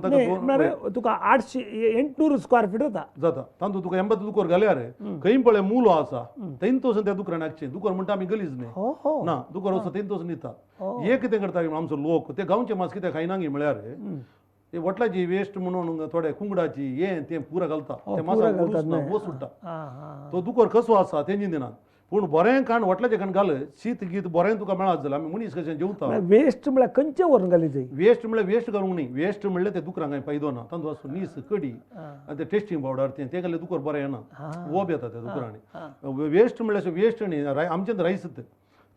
तुका 800 स्क्वेअर फीट जाता तांतूं तुका 80 दुकोर घाल्यार खंय पळय मुलो आसा थंय तोसून त्या दुकरान हाडचें दुकोर म्हणटा आमी गलीज न्ही ना दुकोर वचून थंय तोसून न्हिता हे कितें करता आमचो लोक ते गांवचे मांस कितें खायना गे म्हळ्यार ते वटलाची वेस्ट म्हणून थोडे कुंगडाची हे ते पुरा घालता ते मांसाक वो सुट्टा तो दुकोर कसो आसा तेंची दिनात पूण बरें काण वटलाचें काण घाल शीत गीत बरें तुका मेळत जाल्यार आमी मनीस कशें जेवता वेस्ट म्हळ्यार खंयचे व्हरून घाली जाय वेस्ट म्हळ्यार वेस्ट घालूंक न्ही वेस्ट म्हणल्यार ते दुकरांक फायदो ना तांदूळ आसूं नीस कडी आनी ते टेस्टिंग पावडर ते घाले दुकोर बरें येना वोब येता त्या दुकरांनी वेस्ट म्हळ्यार वेस्ट न्ही आमचें रायस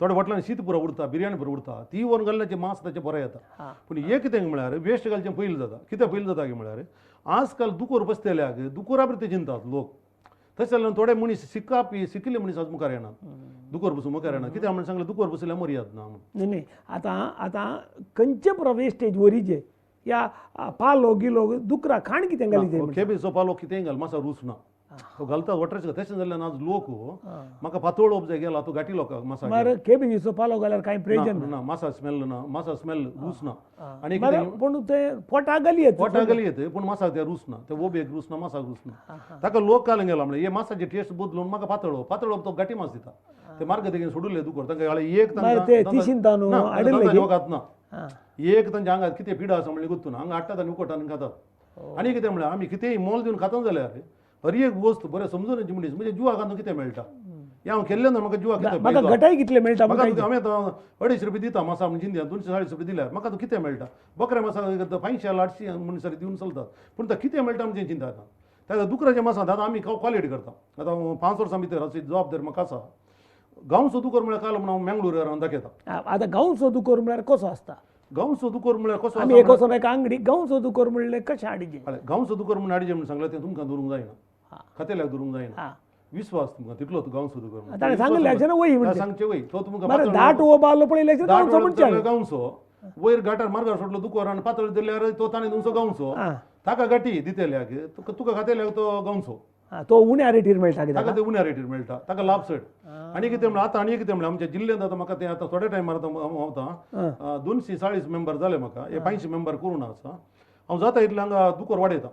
थोडे वटलांनी शीत पुरो उरता बिरयानी पुरो उरता ती व्हरून घालण्याचें मांस ताचें बरें येता पूण हे कितें म्हळ्यार वेस्ट घालचें पयलीं जाता कितें पयलीं जाता म्हळ्यार आजकाल दुकोर बसतल्याक दुकोरा बरी ते चिंतात लोक तशें जाल्यार थोडे मनीस शिकिल्ले मनीस आज मुखार येनात दुकोर बसून मुखार येना कित्याक म्हणून सांगलें दुकोर बसल्यार मर्याद ना न्ही आतां खंयचे पुरो वेस्टेज वरीचे या पालो गिलो दुकरा खाण कितें घाली जाय केबेचो पालो कितेंय घाल मातसो रूच ना तो घालता वट्राचे तशें जाल्यार आज लोक म्हाका पातळ ओब जाय गेला तो गाठी लोकांक मासा केबेजीचो पालो घाल्यार कांय प्रयोजन ना मासा स्मेल रूच ना आनी पूण ते पोटाक घाली येत पूण मासाक ते रूच ना ते ओबेक रूच ना मासाक रूच ना ताका लोक काल गेला म्हणजे हे मासाची टेस्ट बदलून म्हाका पातळ ओब तो गाठी मास दिता ते मार्ग तेगे सोडूले दुकोर तांकां एक ना एक तांच्या आंगात कितें पिडा आसा म्हणल्यार गुत्तू ना हांगा हाडटात आनी उकोटात आनी खातात आनी कितें म्हळ्यार आमी कितेंय मोल दिवन खाता जाल्यार हर एक वस्त बरें समजून मनीस म्हणजे जुवा घालून कितें मेळटा हे हांव केल्लें ना म्हाका जुवा कितें गटाय कितले मेळटा हांवें आतां 250 रुपया दिता मासा म्हणजे जिंद्यान 240 रुपया दिल्यार म्हाका तो कितें मेळटा बकऱ्या मासा 500 800 म्हणून सरी दिवन चलतात पूण तो कितें मेळटा म्हणजे चिंता येता त्या दुकराच्या मासांत आतां आमी क्वॉलिटी करता आतां 5 वर्सां भितर अशी जबाबदारी म्हाका आसा गांवचो दुकोर म्हळ्यार काल म्हणून हांव मेंगळूर रावन दाखयता आतां गांवचो दुकोर म्हळ्यार कसो आसता गांवचो दुकोर म्हळ्यार कसो आमी एक वचून एका अंगडीक गांवचो दुकोर म्हणलें कशें हाडिचें गांवचो दुकोर म्हणून हाडिचें म्हणून सांगलें तें तुमकां दवरूंक जायना खातेल्याक दवरूंक जायना विश्वास तुमकां तितलो गांव सुरू करून ताणें सांगलें इलेक्शन वय म्हणजे सांगचे वय तो तुमकां बरें दाट उबो आसलो पण इलेक्शन गांवचो म्हणचे गांवचो वयर घाटार मार्गार सोडलो दुकोर आनी पातळ दिल्यार तो ताणें तुमचो गांवचो ताका गाठी दितेल्याक तुका खातेल्याक तो गांवचो तो उण्या रेटीर मेळटा कित्याक ताका ते उण्या रेटीर मेळटा ताका लाभ चड आनी कितें म्हणल्यार आतां आनी कितें म्हणल्यार आमच्या जिल्ल्यांत आतां म्हाका तें आतां थोड्या टायमार आतां हांव 240 मेंबर जाले म्हाका हे 85 मेंबर करून आसा हांव जाता इतलें हांगा दुकोर वाडयता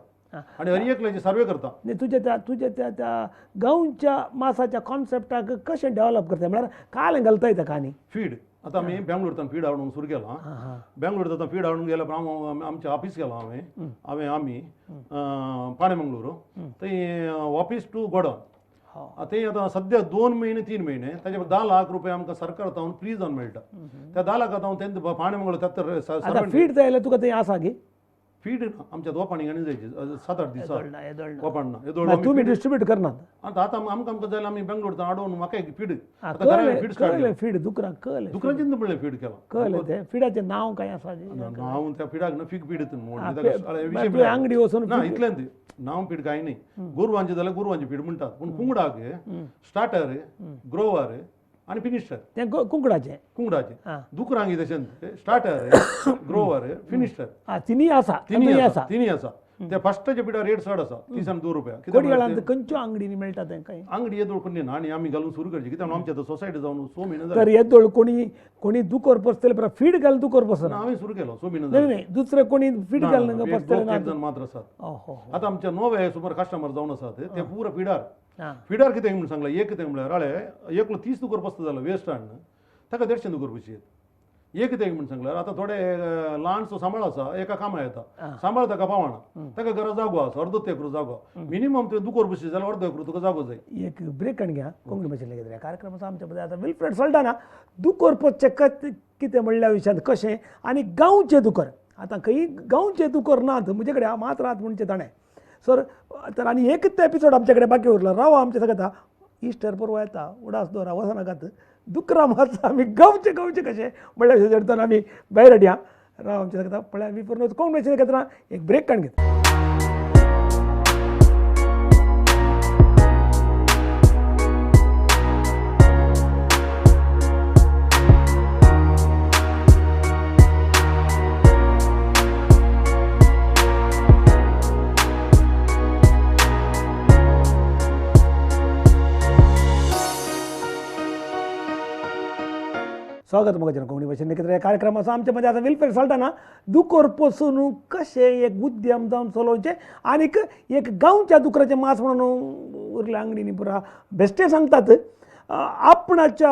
आनी हर एकल्याची सर्वे करता तुज्या त्या गांवच्या मासाच्या कॉन्सेप्टाक कशें डेव्हलप करता म्हळ्यार काल घालताय ताका आनी फीड आतां आमी बेंगलोरतान फीड हाडूंक सुरू केलां बेंगलोर फीड हाडूंक गेल्या हांव आमचें ऑफिस केलां आमी पाणे मंगळूर थंय ऑफिस टू गोडावन थंय आतां सद्या 2 महिने 3 महिने ताचे 10 लाख रुपया आमकां सरकार तावन फ्री जावन मेळटा त्या 10 लाखांत हांव तेंचे पाणे मंगळूर फीड जाय तुका थंय आसा गी फीड आमच्या दोपाणी आनी जायची 7-8 दिसा वपाणना तुमी डिस्ट्रीब्यूट करनात आतां आमकां जाय आमी बेंगलोरतान हाडून म्हाका एक फीड फीड दुकरां कळ्ळें दुकरांचें म्हणलें फीड केलां कळ्ळें तें फिडाचें नांव काय आसा नांव त्या फिडाक ना फीग फीड अंगडी वचून ना इतलें ते नांव फीड कांय न्ही गोरवांचें जाल्यार गोरवांचें फीड म्हणटात पूण कुंगडाक स्टार्टर ग्रोवर आनी फिनिशर तें कुंकडाचें दुकरांक तशें स्टार्टर ग्रोवर फिनिशर तिनी आसा ते फस्टाच्या पिडा रेट चड आसा 302 रुपया कोडयाळांत खंयच्यो अंगडीनी मेळटा तेंकां अंगडी येदोळ कोणी ना आनी आमी घालून सुरू करची कित्याक आमच्या आतां सोसायटी जावन 6 म्हयने तर येदोळ कोणी दुकोर पसतले पळय फीड घाल दुकोर पसना हांवें सुरू केलो 6 म्हयने नाही दुसरे कोणी फीड घाल नका पसतले मात्र आसात आतां आमच्या नवे सुमार कस्टमर जावन आसात ते पुरो फिडार कितें म्हणून सांगला एक कितें म्हळ्यार आळे एकलो 30 दुकोर पसता जालो वेस्ट हाडून ताका 150 दुकोर पयशे एक कितें म्हणून सांगल्यार आतां थोडे ल्हानसो सांबाळ आसा एका कामा येता सांबाळ ताका पावना ताका घरा जागो आसा अर्दो एकरो जागो मिनिमम तुवें दुकोर पयशे जाल्यार अर्दो एकरो तुका जागो जाय एक ब्रेक घ्या कोंकणी भाशेंतले कितें कार्यक्रमाचो आमच्या मध्ये आतां विल्फ्रेड सल्टाना दुकोर पसचें कितें म्हणल्या विशयांत कशें आनी गांवचें दुकर आतां खंय गांवचें दुकर नात म्हजे कडेन मात रात म्हणचे ताणें सर तर आनी एकच एपिसोड आमचे कडेन बाकी उरला राव आमचे सांगता इस्टर परवा येता उडास दवरा वचनाकात दुकरां मातसो आमी गांवचे कशें म्हणल्यार विशय आमी भायर हाडया राव आमचे सांगता पळय आमी पूर्ण कोण मेळचे घेतना एक ब्रेक काण घेता स्वागत मग कोंकणी भाशेन कितें कार्यक्रमाचो आमच्या मध्ये आता विल्फ्रेड सल्टाना दुकोर पसून कशें एक उद्यम जावन चलोवचें आनीक एक गांवच्या दुकराचें मांस म्हणून उरल्या अंगडीनी पुरा बेश्टे सांगतात आपणाच्या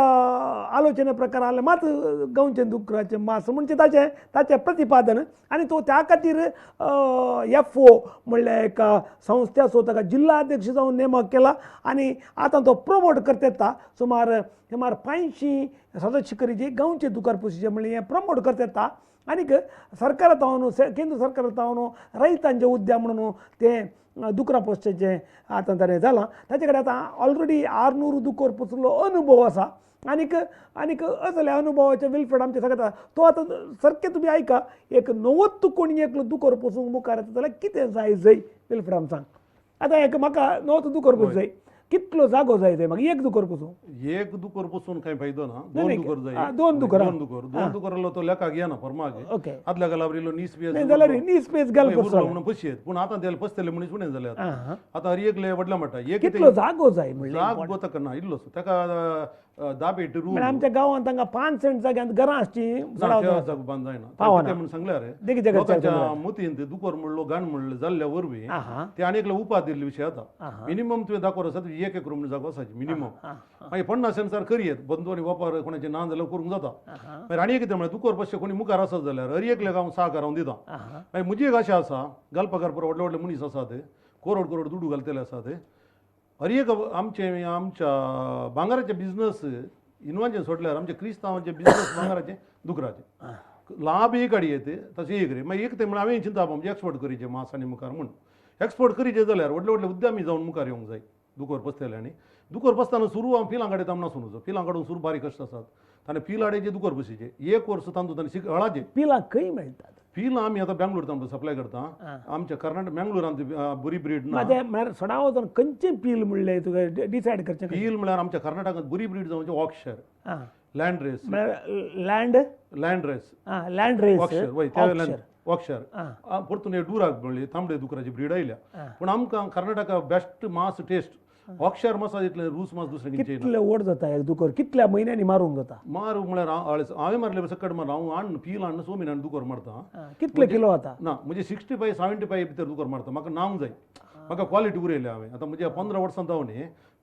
आलोचने प्रकार आले मात गांवचें दुकराचें मांस म्हणजे ताचें प्रतिपादन आनी तो त्या खातीर FO म्हणल्यार एका संस्थेचो ताका जिल्हा अध्यक्ष जावन नेमक केला आनी आतां तो प्रमोट करता येता सुमार 85 सदस्य करी जे गांवचे दुकार पयशे म्हणल्यार हें प्रमोट करता येता आनीक सरकारान केंद्र सरकारान रैतांचें उद्यम म्हणून तें दुकरां पोसचें आतां ताणें जालां ताचे कडेन आतां ऑलरेडी 600 दुकोर पोसलो अनुभव आसा आनीक असल्या अनुभवाच्या विल्फ्रेड आमचे सांगता तो आतां सारकें तुमी आयका एक 90 कोणी एकलो दुकोर पोसूंक मुखार येता जाल्यार कितें जाय विल्फ्रेड आमकां सांग आतां एक म्हाका 90 दुकोर पोसूंक जाय कितलो जागो जाय ते म्हाका एक दुकोर पसून कांय फायदो ना 2 दुकोर जाय दोन दुकोर जालो तो लेखाक येना फर्माक ओके आदल्या घालावरिलो नी स्पेस जाल्यार नी स्पेस घाल म्हणून पयशे पूण आतां तेल पसतले मनीस उणें जाल्यात आतां हर एकले वडला म्हणटा एक कितलो जागो जाय म्हणल्यार जागो ताका ना इल्लो ताका 10 पेटी रूम आमच्या गांवांत तांकां 5 सेंट जाग्यांत घरां आसची जागो बांद जायना म्हणून सांगल्यार मोतीन ते दुकोर म्हणलो गाण म्हणलो जाल्ल्या वरवीं ते आनी एकलो उपाद दिल्ले विशय आतां मिनिमम तुवें दाखोर आसा एक रूम जागो आसाची मिनिमम मागीर 50 सेंसार करियेत बंदो आनी वापर कोणाचे ना जाल्यार करूंक जाता मागीर आनी कितें म्हळ्यार दुकोर पयशे कोणी मुखार आसत जाल्यार हर एकले हांव सहकार हांव दिता मागीर म्हजी एक आशा आसा घालपाकार पुरो व्हडले व्हडले मनीस आसात करोड दुडू घालतले आसात हर एक आमच्या भांगाराचे बिझनस इनवांचें सोडल्यार आमचे क्रिस्तांवांचे बिझनस भांगाराचे दुकराचे लाभ एक गाडी येते तशें एक रे मागीर एक ते म्हळ्यार हांवें चिंता म्हणजे एक्सपोर्ट करीचे मास आनी मुखार म्हूण एक्सपोर्ट करीचे जाल्यार व्हडले व्हडले उद्यमी जावन मुखार येवंक जाय दुकोर पसतल्यांनी दुकोर पसतना सुरू हांव फिलां काडयता म्हण नासून फिलां काडून सुरू बारीक कश्ट आसात ताणें फील हाडयचे दुकोर पयशेचे एक वर्स तांदूळ ताणें हळाचे पिलां खंय मेळटात पील आम्ही आता बँगलोर सप्लाय करता आमच्या कर्नाटक मँगलोर आमची बुरी ब्रीड ना ते म्हळ्यार सोडा वचून खंयचें पील म्हणलें तुका डिसायड करचें पील म्हळ्यार आमच्या कर्नाटकांत बुरी ब्रीड जावन ऑक्शर land race land land race land race ऑक्शर वय त्या ऑक्शर परतून हे डुराक म्हणली तांबडे दुकराची ब्रीड आयल्या पूण आमकां कर्नाटका बेस्ट मास टेस्ट ऑक्शर मासा इतले रूस मास दुसरे कितले व्हड जाता एक दुकर कितल्या म्हयन्यांनी मारूंक जाता मारूंक म्हळ्यार हांवें मारले सकट मार हांव हाडून पील हाडून 6 म्हयन्यान दुकर मारता कितले किलो जाता ना म्हणजे 65-75 भितर दुकर मारता म्हाका नांव जाय म्हाका क्वॉलिटी उरयल्या हांवें आतां म्हज्या 15 वर्सां जावन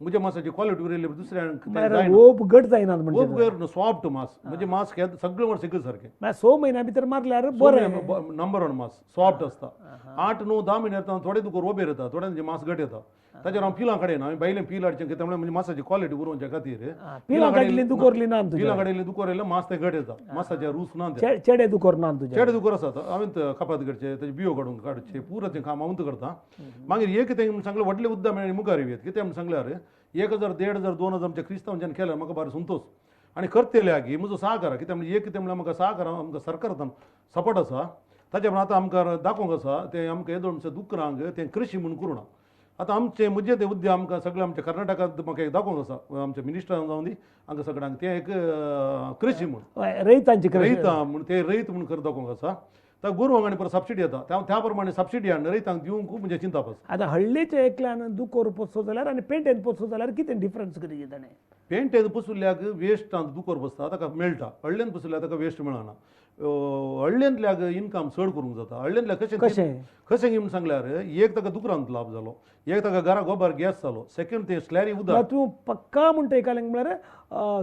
म्हज्या मासाची क्वॉलिटी उरयली दुसऱ्यांक ओप घट जायना म्हणजे खूप गैर सॉफ्ट मास म्हणजे मास सगळें वर्स एकच सारकें 6 म्हयन्या भितर मारल्यार बरें नंबर 1 मास सॉफ्ट आसता 8-9-10 म्हयने येता थोडे दुकर ओबे येता थोड्यांचे मास घट येता ताचेर हांव पिलां कडेन हांवें बायलें पील हाडचें कित्याक म्हणजे मासाची क्वॉलिटी उरोवच्या खातीर पिलां काडली दुकोरली ना पिलां कडेन दुकर येयलें मास ते घट येता मासाचे रूस ना चेडे दुकोर ना तुजे चेडे दुकर आसा हांवें कपात करचे तेजे बियो काडून काडचे पुरो तें काम हांव करता मागीर एक कितें सांगलें व्हडले उद्दाम मेळ्ळे मुखार येत कितें म्हण सांगल्यार 1000, 1500, 2000 आमच्या क्रिस्तांवांच्यान केल्यार म्हाका बरें संतोष आनी करतले की म्हजो सहकार कित्याक म्हणजे एक कितें म्हळ्यार म्हाका सहकार आमकां सरकारांतल्यान सपोर्ट आसा ताचे प्रमाण आतां आमकां दाखोवंक आसा तें आमकां येदोळच्या दुकरांक तें कृषी म्हणून करूं ना आतां आमचे म्हजे ते उद्यम आमकां सगळे आमच्या कर्नाटकांत म्हाका एक दाखोवंक आसा आमच्या मिनिस्टरान जावन दी हांगा सगळ्यांक तें एक कृषी म्हणून रैतांची रैत म्हणून ते रैत म्हणून खरें दाखोवंक आसा तर गोरवांक आनी परत सबसिडी येता त्या प्रमाणे सबसिडी हाडून रैतांक दिवंक खूब म्हणजे चिंता आसा आतां हळडीच्या एकल्यान दुकोर पोसो जाल्यार आनी पेंटेन पोसो जाल्यार कितें डिफरन्स करी ताणें पेंटेन पुसुल्ल्याक वेस्ट दुकोर बसता ताका मेळटा हळड्यान पुसुल्ल्याक ताका वेस्ट मेळना हळड्यांतल्याक इनकम चड करूंक जाता हळड्यांतल्याक कशें कशें म्हणून सांगल्यार एक ताका दुकरांत लाभ जालो एक ताका घरा गोबर गॅस जालो सेकंड ते स्लॅरी उदक तूं पक्का म्हणटा एका म्हळ्यार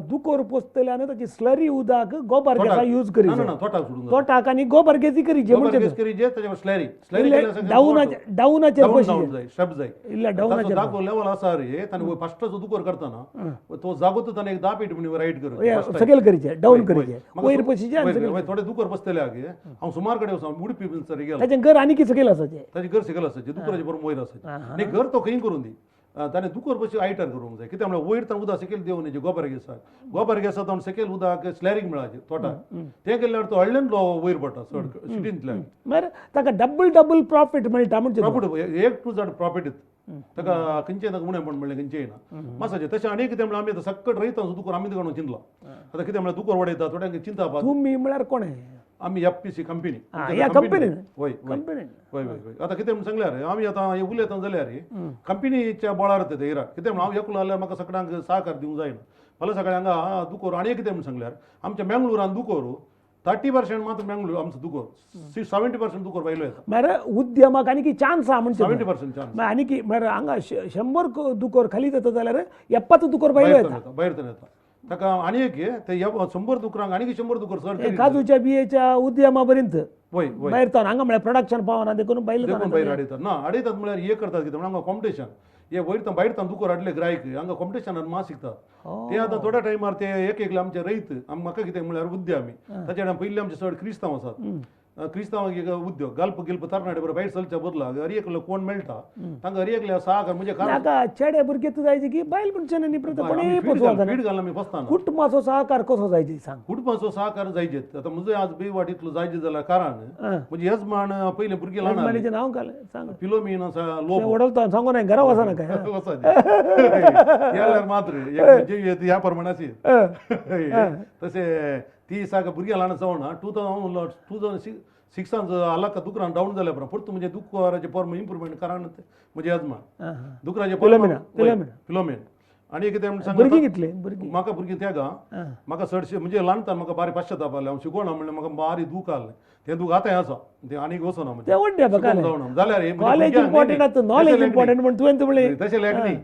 दुकोर पोसतल्यान ताची स्लरी उदक गोबर गॅसा यूज करी ना तोटाक सोडून तोटाक आनी गोबर गॅसी करीचे म्हणजे गॅस करीचे ताच्या स्लॅरी डाऊनाचेर जाय स्टेप जाय इल्ल्या डाऊनाचेर दाखो लेवल आसा रे ताणें फस्टाचो दुकोर करतना तो जागोच ताणें एक 10 फीट म्हणून रायट करता सकयल करीचे डाऊन करीचे वयर पयशेचे थोडे दुकोर बसतले हांव सुमार कडेन वचोन उडपी सर गेलो ताचें घर आनी सकयल आसाचे ताचें घर सकयल आसाचें दुकराचे बरोबर वयर आसाचें आनी घर तो खंय करून दी ताणें दुकोर बशी आयटार करूंक जाय कित्याक म्हळ्यार वयर ताणें उदक सकयल देंवन हेजे गोबर गॅसाक ताणें सकयल उदक स्लॅरींग मेळाचें तोटाक तें केल्यार तो हळड्यान वयर पडटा चड सिटींतल्यान म्हळ्यार ताका डबल प्रॉफीट मेळटा म्हणजे प्रॉफीट एक टू झड प्रॉफीट ताका खंयचें ताका उणेंपण म्हणलें खंयचेंय ना मातसाचें तशें आनी कितें म्हळ्यार आमी आतां सकट रयतां दुकोर आमी काडून चिंतला आतां कितें म्हळ्यार दुकोर वडयता थोड्यांक चिंता तुमी म्हळ्यार कोण आमी एफपीसी कंपनी ह्या कंपनीन वय वय आतां कितें म्हण सांगल्यार आमी आतां उलयता जाल्यार कंपनीच्या बळार ते येयरा कितें म्हण हांव एकलो जाल्यार म्हाका सगळ्यांक सहकार दिवंक जायना फाल्यां सकाळीं हांगा दुकोर आनी कितें म्हण सांगल्यार आमच्या मँगलोरान दुकोर 30% मात्र मँगलोर आमचो दुकोर 70% दुकोर भायलो येता म्हळ्यार उद्यमाक आनी की चान्स आहा म्हणजे 70% चान्स आनी की म्हळ्यार हांगा 100 दुकोर खाली जाता जाल्यार 70 दुकोर भायलो येता भायर येता ताका आनी एक ते 100 दुकरांक आनी 100 दुकोर चड काजूच्या बियेच्या उद्यमा पर्यंत वय भायर तर हांगा म्हळ्यार प्रोडक्शन पावना देखून भायलो भायर हाडयतात ना हाडयतात म्हळ्यार हे करतात कितें हांगा कॉम्पिटिशन हे वयर भायर दुकोर हाडले ग्राहक हांगा कॉम्पिटिशनान मास शिकतात ते आतां थोड्या टायमार ते एक आमचे रैत म्हाका कितें म्हळ्यार उद्यमी ताच्या पयलीं आमचे चड क्रिस्तांव आसात क्रिस्तांवांक एक उद्योग गल्प गिल्प तरणाटे बरोबर भायर चलच्या बदला हरियेकलो कोण मेळटा तांकां हरियेकल्या सहकार म्हणजे चेडे भुरगे तू जायचे की बायल मनशांनी फीड घालून आमी बसताना कुटुंबाचो सहकार कसो जायचे सांग कुटुंबाचो सहकार जायचे आतां म्हजो आज बे वाटीतलो जायचे जाल्यार कारण म्हणजे यजमान पयले भुरगे ल्हान नांव घाल सांग फिलोमीन आसा लोक वडलतो सांगू ना घरा वचना काय जाल्यार मात्र ह्या प्रमाणाची तशें ती सारका भुरग्यां ल्हान जावना 2006 आलाका दुकरान डावन जाल्या उपरांत परतून म्हणजे दुकराचे फॉर्म इम्प्रुवमेंट कारण म्हणजे यजमान दुकराचे फिलोमेन आनी कितें भुरगीं कितले म्हाका भुरगीं तेगा म्हाका चडशे म्हणजे ल्हानता म्हाका बारी पाश्चाताप आले हांव शिकोवना म्हणल्यार म्हाका बारी दूख आसलें तें दूख आतांय आसा तें आनीक वचना म्हणजे जाल्यार तशें लेख न्ही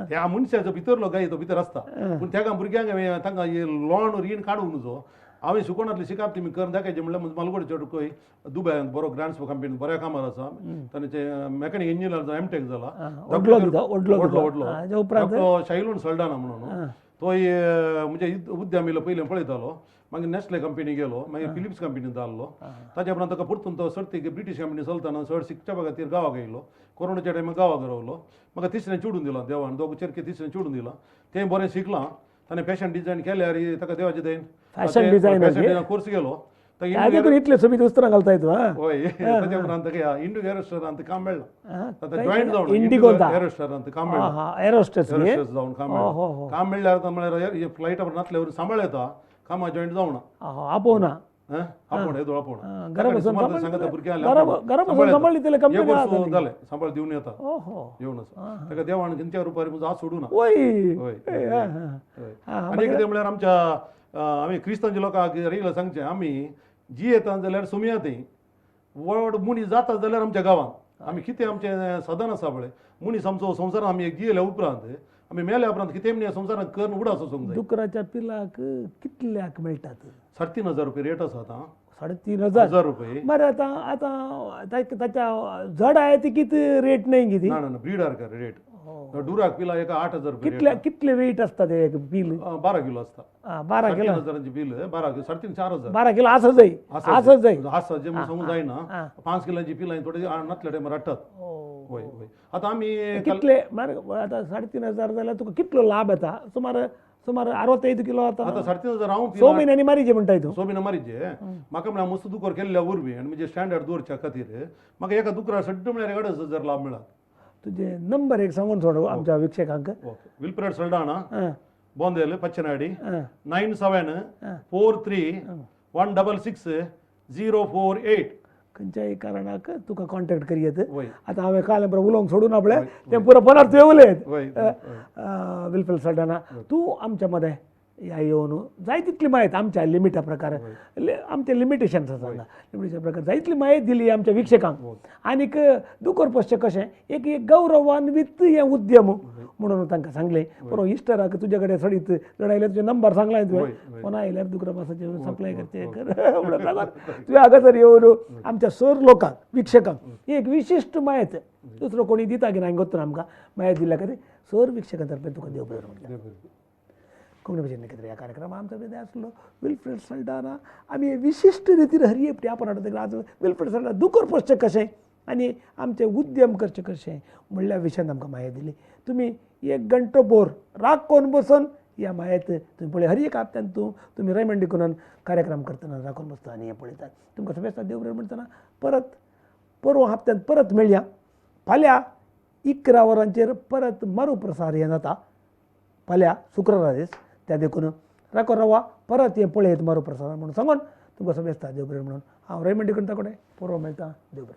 ह्या मनशाचो भितरलो गाय तो भितर आसता पूण तेका भुरग्यांक तांकां लॉन रीण काडूंक न्हू हांवें शिकोवनातली शिकाप तुमी करून दाखयचें म्हणल्यार मालगोड चेडूकय दुबयांत बरो ग्रांड्स कंपनीन बऱ्या कामार आसा ताणें मॅकॅनीक इंजिनियर एमटेक जाला डॉक्टर शाइलोन सल्डाना म्हणून तोय म्हणजे उद्यमीलो पयलें पळयतालो मागीर नॅस्ले कंपनी गेलो मागीर फिलिप्स कंपनीन जाल्लो ताच्या उपरांत ताका परतून तो सर्तीक ब्रिटीश कंपनी चलतना चड शिकच्या खातीर गांवाक येयलो कोरोनाच्या टायमार गांवाक रावलो म्हाका तिसरें चिडून दिलां देवान दोग चेरके तिसरें चिडून दिलां तें बरें शिकलां ताणें फॅशन डिझायन केल्यार ताका देवाचे दयेन फॅशन डिझायन कोर्स गेलो काय देखून इतले सोबीत उस्तर घालता येतो हा होय ताच्या उपरांत इंडू एअर रेस्टॉरंट काम मेळ्ळा आता जॉईंट जावन इंडिगोचा एअर रेस्टॉरंट काम मेळ्ळा हा एरोस्टेस एअर जावन काम मेळ्ळा काम मेळ्ळ्यार म्हळ्यार फ्लायटावर नासल्यावर सांबाळ येता कामा जॉईंट जावना आपोवना आपण येतो आपण घरा बसून सांगता भुरग्यां घरा बसून सांभाळली त्याला कमी एक वर्ष झाले सांभाळ दिवन येता ओहो येऊनच ताका देवान खंयच्या रुपारी म्हजो हात सोडू ना वय होय आनी कितें म्हळ्यार आमच्या आमी क्रिस्तांच्या लोकांक रेगुलर सांगचे आमी जी येता जाल्यार सुमयाती व्हड मुनीस जाता जाल्यार आमच्या गांवांत आमी कितें आमचें सदन आसा पळय मुनीस आमचो संवसारांत आमी एक जियेल्या उपरांत आमी मेल्या उपरांत कितें म्हणे संवसारांत करून उडास वचूंक जाय डुकराच्या पिलाक कितल्याक मेळटात 3,500 रुपये रेट आसा आतां 3,500 1000 रुपये मरे आता ताच्या जड आहे ती किती रेट नाही किती ना ना ब्रीड आर रेट डुराक पिला एका 8,000 रुपये कितले वेट असतात एक बिल 12 किलो असता 12 किलो 3,500 बिल 12 किलो 4,500 12 किलो असं जाई असंच जाई असं जे समज जायना 5 किलोची पिला थोडी नातल्या टायमार हाडटात होय होय आता आमी कितले मरे आता 3,500 जाल्यार तुका कितलो लाभ येता सुमार 65 किलो आता 3,500 हांव 100 म्हयन्यांनी मारीचे म्हणटाय तूं सोबीना मारीचे म्हाका म्हळ्यार मस्त दुकर केल्ल्या वरवीं आनी म्हणजे स्टँडर्ड दवरच्या खातीर म्हाका एका दुकरा सड्ड म्हळ्यार 1,500 लाभ मेळ्ळा तुझे नंबर एक सांगून सोड आमच्या विक्षेकांक विल्फ्रेड सल्डाणा बोंदेल पच्चनाडी हां 9743166048 खंयच्याय कारणाक तुका कॉन्टॅक्ट करियेत वय आता हांवें काल उलोवंक सोडून आपले ते पुरो फोनार तुवें उलयत वय विल्फेल सल्डाना तूं आमच्या मध्ये या येवन जाय तितली माहिती आमच्या लिमिटा प्रकार आमचे लिमिटेशन्स आसा लिमिटेशन प्रकार जाय तितली माहिती दिली आमच्या विक्षेकांक आनीक दुकर पोसचें कशें एक गौरवान्वित हें उद्यम म्हणून तांकां सांगलें बरो इस्टराक तुजे कडेन सडीत लढायले तुजे नंबर सांगलाय तुवें फोन आयल्यार दुकरा मासाचे सप्लाय करचे कर म्हणून सांगून तुवें हांगासर येवन आमच्या सर लोकांक विक्षेकांक एक विशिश्ट माहिती दुसरो कोणी दिता की ना गोत्तून आमकां माहिती दिल्या खातीर सर विक्षेकां तर्फे तुका देव बरें म्हटलें कोंकणी भाशेन कितें ह्या कार्यक्रमात आमचा विद्या आसलो विल्फ्रेड सल्डाना आमी विशिश्ट रितीन हरियेपटी आपण हाडटा आज विल्फ्रेड सल्डाना दुकर पोसचें कशें आनी आमचें उद्यम करचें कशें म्हणल्या विशयान आमकां म्हायती दिली तुमी 1 घंटो बोर राग कोन्न बसून ह्या म्हायती तुमी पळय हर एक हप्त्यान तुमी रेमंडी करून कार्यक्रम करतना राखून बसता आनी हें पळयतात तुमकां सगळें देव बरें म्हणटना परत परवा हप्त्यान परत मेळया फाल्यां 11 वरांचेर परत मरू प्रसार हें जाता फाल्यां शुक्रवारा दीस त्या देखून राखो रावा परत हें पळयत मरू प्रसार म्हणून सांगून तुमकां सगळें देव बरें म्हणून हांव रेमंडी करता कडेन परवा मेळटा देव बरें